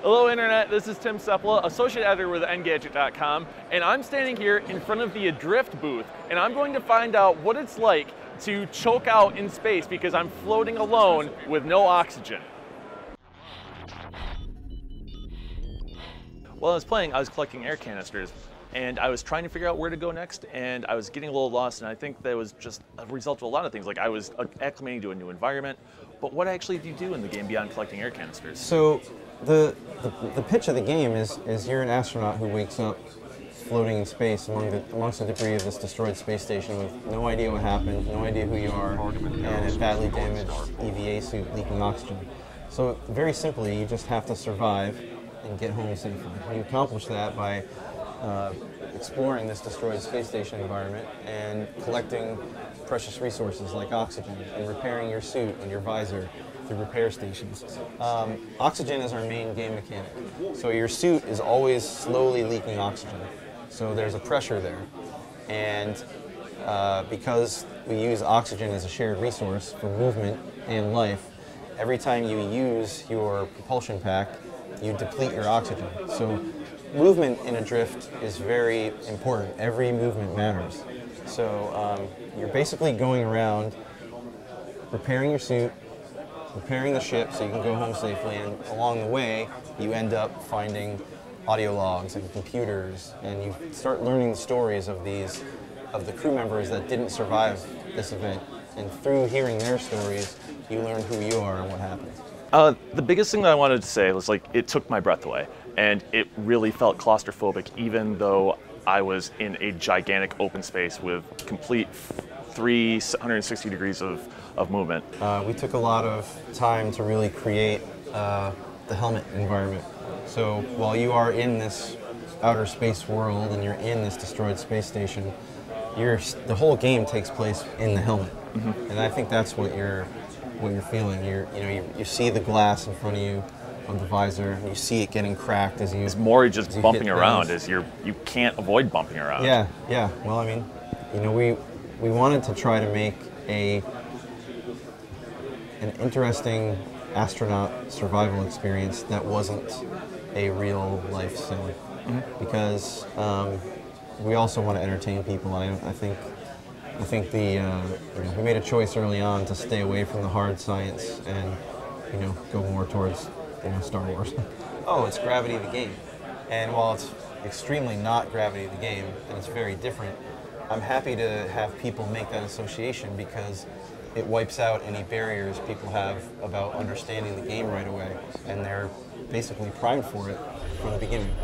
Hello Internet, this is Tim Seppala, Associate Editor with Engadget.com, and I'm standing here in front of the Adr1ft booth, and I'm going to find out what it's like to choke out in space because I'm floating alone with no oxygen. While I was playing, I was collecting air canisters, and I was trying to figure out where to go next, and I was getting a little lost, and I think that was just a result of a lot of things. Like I was acclimating to a new environment, but what actually do you do in the game beyond collecting air canisters? So the pitch of the game is you're an astronaut who wakes up floating in space amongst the debris of this destroyed space station with no idea what happened, no idea who you are, and a badly damaged EVA suit leaking oxygen. So very simply, you just have to survive and get home safely. You accomplish that by exploring this destroyed space station environment and collecting precious resources like oxygen and repairing your suit and your visor through repair stations. Oxygen is our main game mechanic. So your suit is always slowly leaking oxygen. So there's a pressure there. And because we use oxygen as a shared resource for movement and life, every time you use your propulsion pack, you deplete your oxygen. So movement in Adr1ft is very important. Every movement matters. So you're basically going around repairing your suit, repairing the ship so you can go home safely, and along the way you end up finding audio logs and computers, and you start learning the stories of the crew members that didn't survive this event. And through hearing their stories, you learn who you are and what happened. The biggest thing that I wanted to say was, like, it took my breath away, and it really felt claustrophobic even though I was in a gigantic open space with complete 360 degrees of movement. We took a lot of time to really create the helmet environment. So while you are in this outer space world and you're in this destroyed space station, the whole game takes place in the helmet. Mm-hmm. And I think that's what you're feeling. You see the glass in front of you of the visor, and you see it getting cracked as you. It's more just bumping around, as you can't avoid bumping around. Yeah, yeah. Well, I mean, we wanted to try to make an interesting astronaut survival experience that wasn't a real life sim, mm-hmm. because we also want to entertain people. I think we made a choice early on to stay away from the hard science and go more towards Star Wars. Oh, it's Gravity the game, and while it's extremely not Gravity the game and it's very different, I'm happy to have people make that association because it wipes out any barriers people have about understanding the game right away, and they're basically primed for it from the beginning.